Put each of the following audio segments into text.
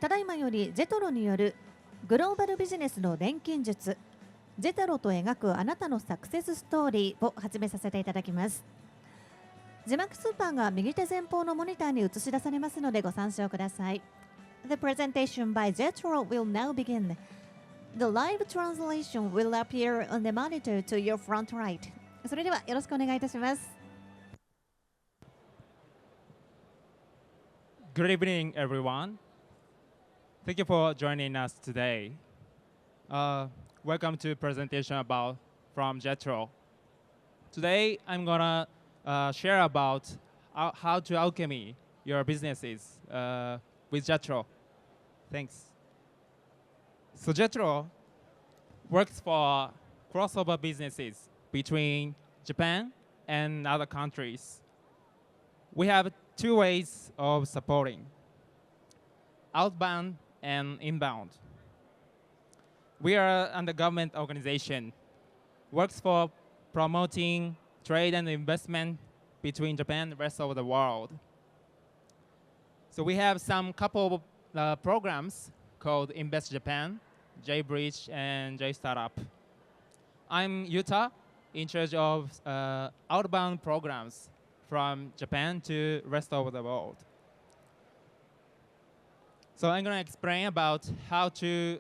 ただいまよりJETROによるグローバルビジネスの錬金術JETROと描くあなたのサクセスストーリーを始めさせていただきます。字幕スーパーが右手前方のモニターに映し出されますのでご参照ください。The presentation by JETRO will now begin. The live translation will appear on the monitor to your front right. それではよろしくお願いいたします。Good evening, everyone. Thank you for joining us today. Welcome to presentation about from JETRO. Today, I'm gonna share about how to alchemy your businesses with JETRO. Thanks. So JETRO works for crossover businesses between Japan and other countries. We have two ways of supporting: outbound and inbound. We are an government organization, works for promoting trade and investment between Japan and the rest of the world. So we have some couple of programs called Invest Japan, J-Bridge, and J-Startup. I'm Yuta, in charge of outbound programs from Japan to rest of the world. So I'm going to explain about how to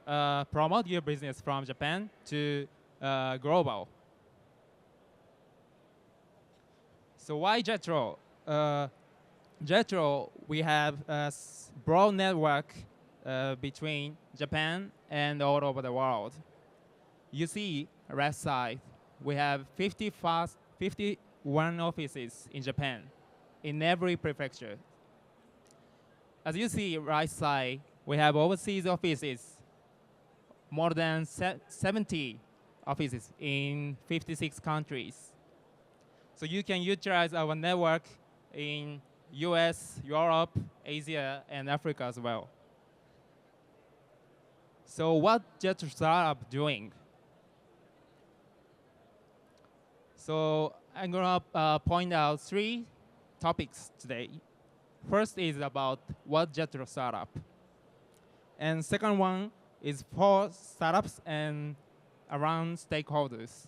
promote your business from Japan to global. So why JETRO? JETRO, we have a broad network between Japan and all over the world. You see, right side, we have 51 offices in Japan, in every prefecture. As you see, right side, we have overseas offices, more than 70 offices in 56 countries. So you can utilize our network in US, Europe, Asia, and Africa as well. So what JETRO Startup doing? So I'm going to point out three topics today. First is about what JETRO Startup. And second one is for startups and around stakeholders.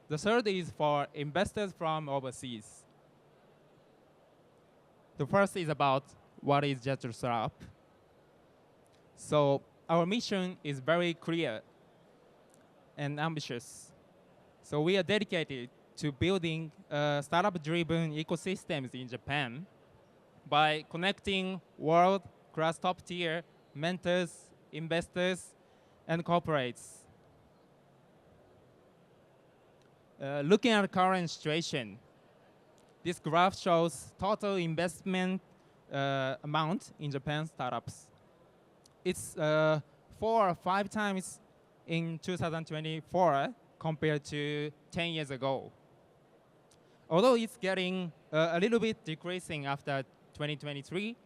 The third is for investors from overseas. The first is about what is JETRO Startup. So our mission is very clear and ambitious. So we are dedicated to building startup-driven ecosystems in Japan by connecting world-class top-tier mentors, investors, and corporates. Looking at the current situation, this graph shows total investment amount in Japan startups. It's 4 or 5 times in 2024 compared to 10 years ago. Although it's getting a little bit decreasing after 2023,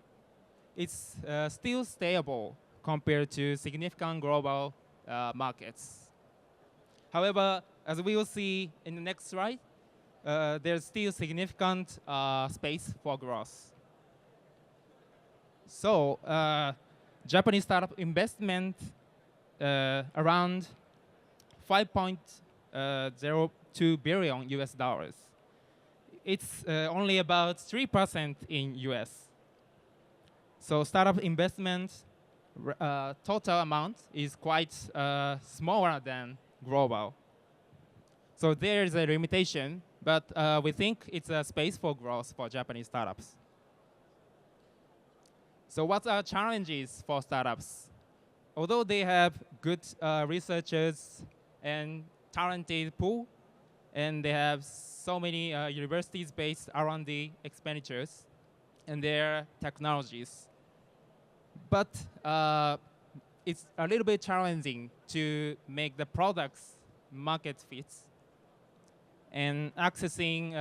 it's still stable compared to significant global markets. However, as we will see in the next slide, there's still significant space for growth. So Japanese startup investment around 5.02 billion US dollars. It's only about 3% in US. So startup investment total amount is quite smaller than global. So there is a limitation, but we think it's a space for growth for Japanese startups. So what are challenges for startups? Although they have good researchers and talented pool, and they have so many universities based R&D expenditures and their technologies, but it's a little bit challenging to make the products market fits and accessing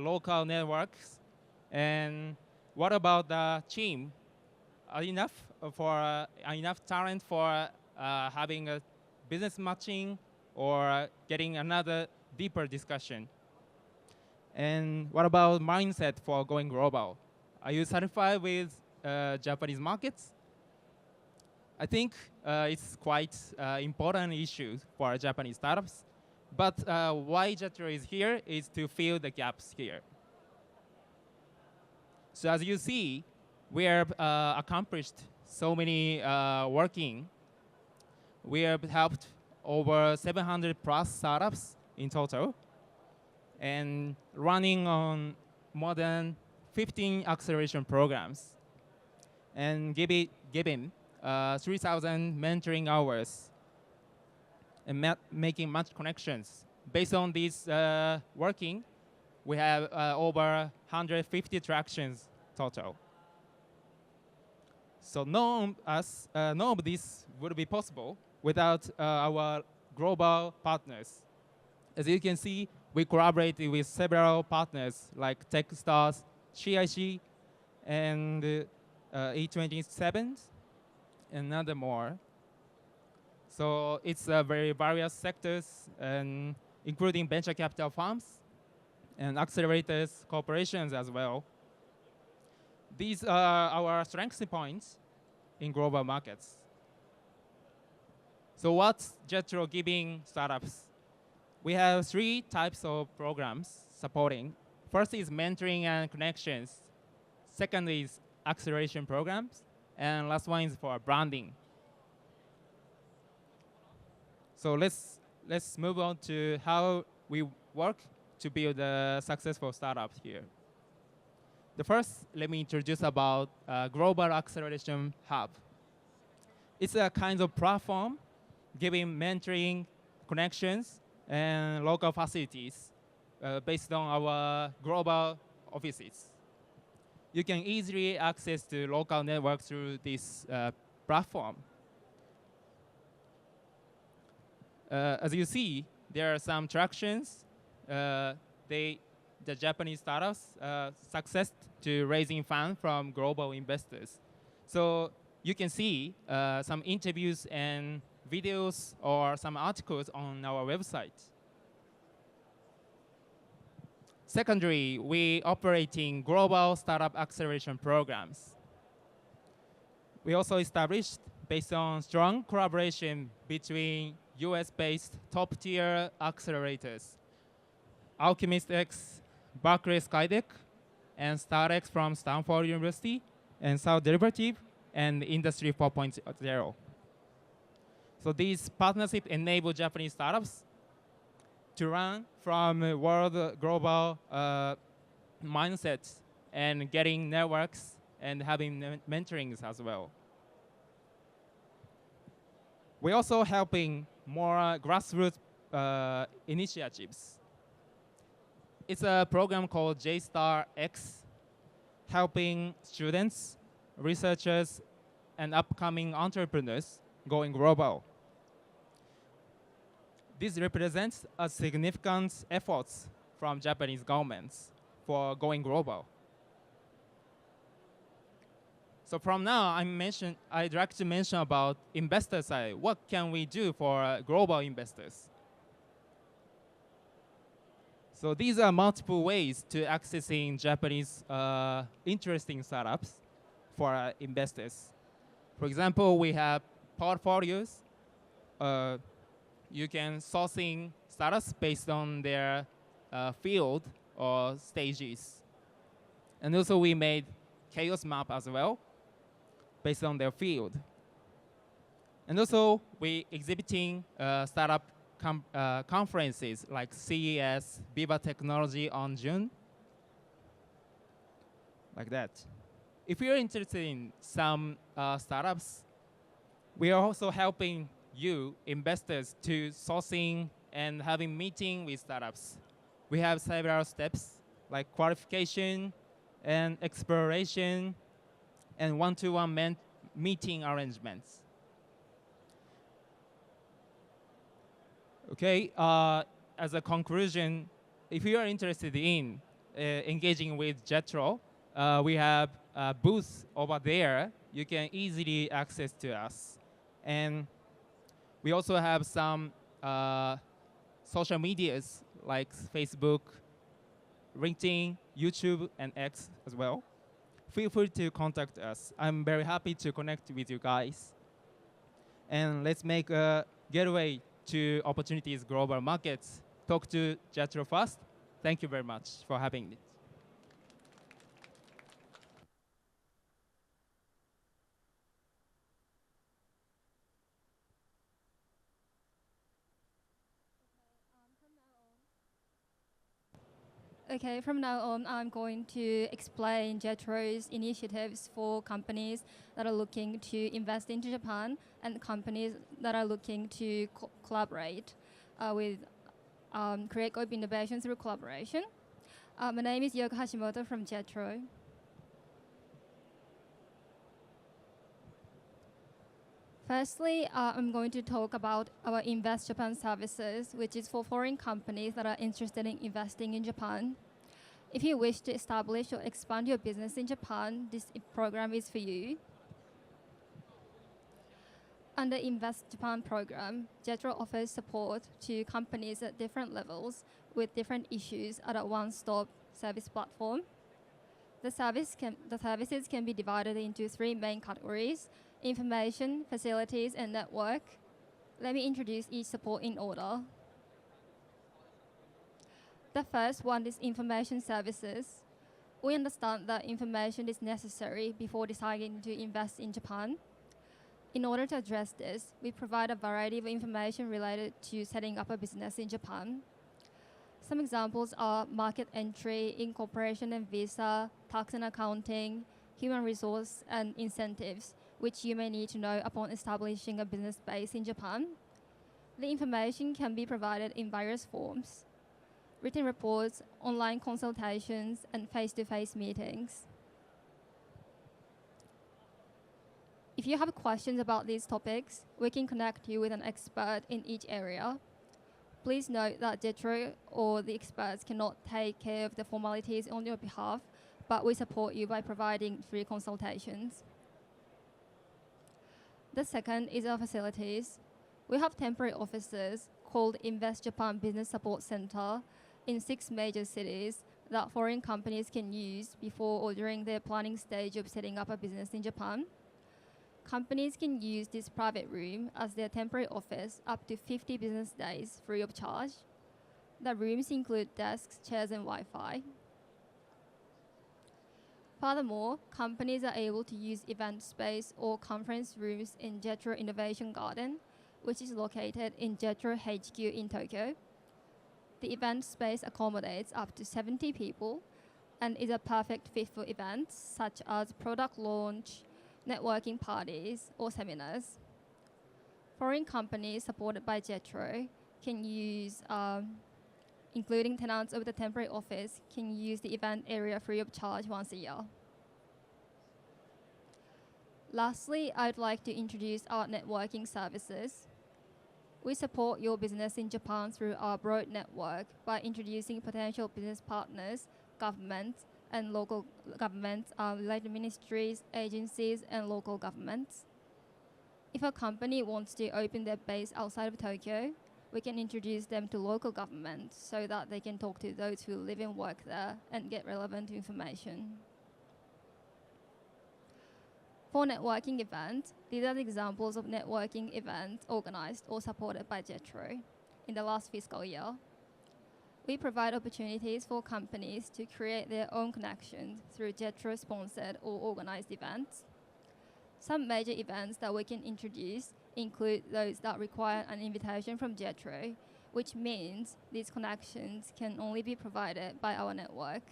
local networks. And what about the team? Are enough talent for having a business matching or getting another deeper discussion? And what about mindset for going global? Are you satisfied with Japanese markets? I think it's quite important issue for Japanese startups. But why JETRO is here is to fill the gaps here. So as you see, we have accomplished so many working. We have helped over 700 plus startups in total, and running on more than 15 acceleration programs, and giving 3,000 mentoring hours, and making much connections. Based on this working, we have over 150 tractions total. So none of this would be possible without our global partners. As you can see, we collaborate with several partners like Techstars, CIC, and E27, and other more. So it's very various sectors, and including venture capital firms and accelerators, corporations as well. These are our strength points in global markets. So what's JETRO giving startups? We have 3 types of programs supporting. First is mentoring and connections. Second is acceleration programs. And last one is for branding. So let's move on to how we work to build a successful startup here. The first, let me introduce about Global Acceleration Hub. It's a kind of platform giving mentoring, connections, and local facilities based on our global offices. You can easily access the local network through this platform. As you see, there are some tractions. The Japanese startups success to raising funds from global investors. So you can see some interviews and videos or some articles on our website. Secondly, we operating global startup acceleration programs. We also established based on strong collaboration between US-based top-tier accelerators, Alchemist X, Berkeley Skydeck, and StarX from Stanford University, and South Derivative, and Industry 4.0. So these partnerships enable Japanese startups to run from world global mindsets and getting networks and having mentorings as well. We're also helping more grassroots initiatives. It's a program called J-Star-X, helping students, researchers, and upcoming entrepreneurs going global. This represents a significant efforts from Japanese governments for going global. So from now, I'd like to mention about investor side. What can we do for global investors? So these are multiple ways to accessing Japanese interesting startups for investors. For example, we have portfolios. You can sourcing startups based on their field or stages. And also we made chaos map as well, based on their field. And also we exhibiting startup conferences like CES, Viva Technology on June, like that. If you're interested in some startups, we are also helping you, investors, to sourcing and having meeting with startups. We have several steps like qualification and exploration and one-to-one meeting arrangements. Okay, as a conclusion, if you are interested in engaging with JETRO, we have a booth over there. You can easily access to us. And we also have some social medias like Facebook, LinkedIn, YouTube, and X as well. Feel free to contact us. I'm very happy to connect with you guys. and let's make a getaway to opportunities global markets. Talk to JETRO first. Thank you very much for having me. Okay, from now on, I'm going to explain JETRO's initiatives for companies that are looking to invest into Japan and companies that are looking to collaborate with create open innovation through collaboration. My name is Yoko Hashimoto from JETRO. Firstly, I'm going to talk about our Invest Japan services, which is for foreign companies that are interested in investing in Japan. If you wish to establish or expand your business in Japan, this program is for you. Under Invest Japan program, JETRO offers support to companies at different levels with different issues at a one-stop service platform. The services can be divided into three main categories: information, facilities, and network. Let me introduce each support in order. The first one is information services. We understand that information is necessary before deciding to invest in Japan. In order to address this, we provide a variety of information related to setting up a business in Japan. Some examples are market entry, incorporation and visa, tax and accounting, human resource, and incentives, which you may need to know upon establishing a business base in Japan. The information can be provided in various forms: written reports, online consultations, and face-to-face meetings. If you have questions about these topics, we can connect you with an expert in each area. Please note that JETRO or the experts cannot take care of the formalities on your behalf, but we support you by providing free consultations. The second is our facilities. We have temporary offices called Invest Japan Business Support Center in 6 major cities that foreign companies can use before or during their planning stage of setting up a business in Japan. Companies can use this private room as their temporary office up to 50 business days free of charge. The rooms include desks, chairs, and Wi-Fi. Furthermore, companies are able to use event space or conference rooms in JETRO Innovation Garden, which is located in JETRO HQ in Tokyo. The event space accommodates up to 70 people and is a perfect fit for events such as product launch, networking parties, or seminars. Foreign companies supported by JETRO can use, including tenants of the temporary office, can use the event area free of charge once a year. Lastly, I'd like to introduce our networking services. We support your business in Japan through our broad network by introducing potential business partners, governments, and local governments, related ministries, agencies, and local governments. If a company wants to open their base outside of Tokyo, we can introduce them to local governments so that they can talk to those who live and work there and get relevant information. For networking events, these are the examples of networking events organized or supported by JETRO in the last fiscal year. We provide opportunities for companies to create their own connections through JETRO-sponsored or organized events. Some major events that we can introduce include those that require an invitation from JETRO, which means these connections can only be provided by our network.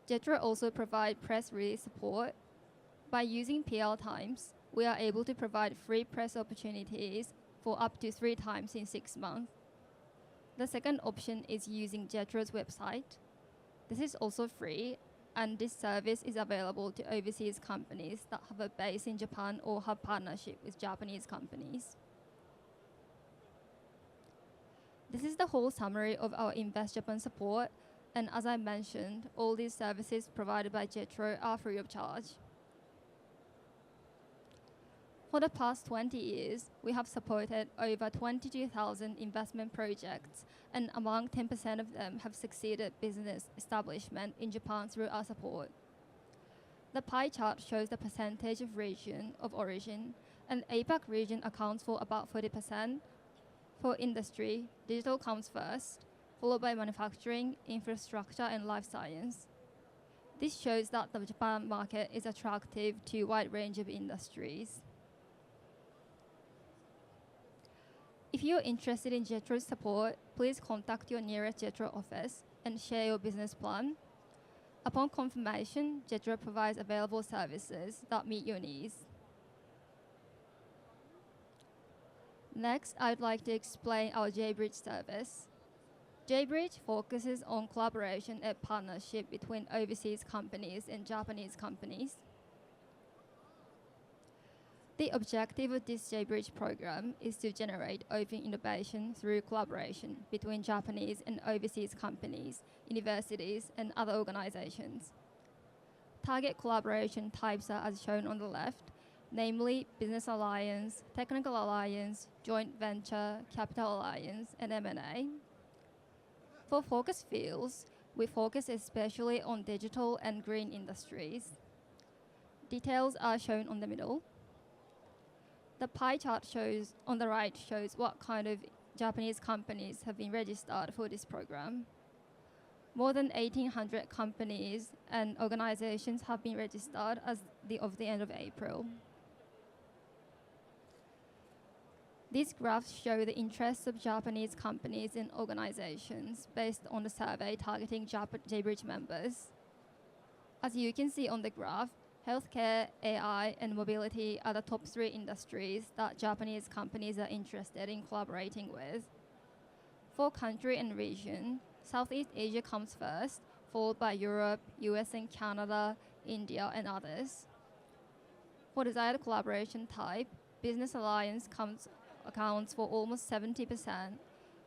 JETRO also provides press release support. By using PL Times, we are able to provide free press opportunities for up to 3 times in 6 months. The second option is using JETRO's website. This is also free, and this service is available to overseas companies that have a base in Japan or have partnership with Japanese companies. This is the whole summary of our Invest Japan support, and as I mentioned, all these services provided by JETRO are free of charge. For the past 20 years, we have supported over 22,000 investment projects, and among 10% of them have succeeded business establishment in Japan through our support. The pie chart shows the percentage of region of origin, and APAC region accounts for about 40%. For industry, digital comes first, followed by manufacturing, infrastructure, and life science. This shows that the Japan market is attractive to a wide range of industries. If you're interested in JETRO's support, please contact your nearest JETRO office and share your business plan. Upon confirmation, JETRO provides available services that meet your needs. Next, I'd like to explain our J-Bridge service. J-Bridge focuses on collaboration and partnership between overseas companies and Japanese companies. The objective of this J-Bridge program is to generate open innovation through collaboration between Japanese and overseas companies, universities, and other organizations. Target collaboration types are as shown on the left, namely business alliance, technical alliance, joint venture, capital alliance, and M&A. For focus fields, we focus especially on digital and green industries. Details are shown on the middle. The pie chart shows on the right shows what kind of Japanese companies have been registered for this program. More than 1,800 companies and organizations have been registered as of the end of April. These graphs show the interests of Japanese companies and organizations based on the survey targeting J-Bridge members. As you can see on the graph, healthcare, AI, and mobility are the top 3 industries that Japanese companies are interested in collaborating with. For country and region, Southeast Asia comes first, followed by Europe, US and Canada, India, and others. For desired collaboration type, business alliance accounts for almost 70%,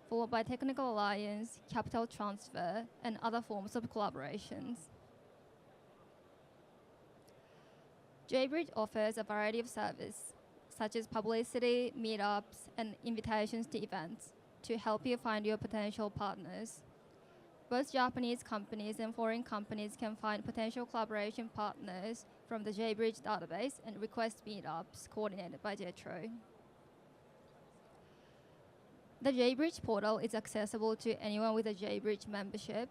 followed by technical alliance, capital transfer, and other forms of collaborations. J-Bridge offers a variety of services, such as publicity, meetups, and invitations to events to help you find your potential partners. Both Japanese companies and foreign companies can find potential collaboration partners from the J-Bridge database and request meetups coordinated by JETRO. The J-Bridge portal is accessible to anyone with a J-Bridge membership.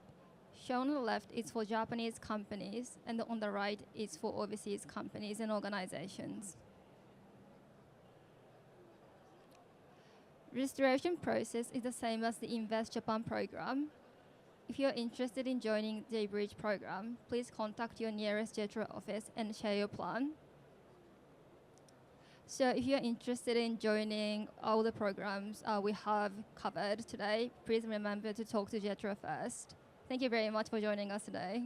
Shown on the left is for Japanese companies, and on the right is for overseas companies and organizations. Registration process is the same as the Invest Japan program. If you're interested in joining the J-Bridge program, please contact your nearest JETRO office and share your plan. So if you're interested in joining all the programs we have covered today, please remember to talk to JETRO first. Thank you very much for joining us today.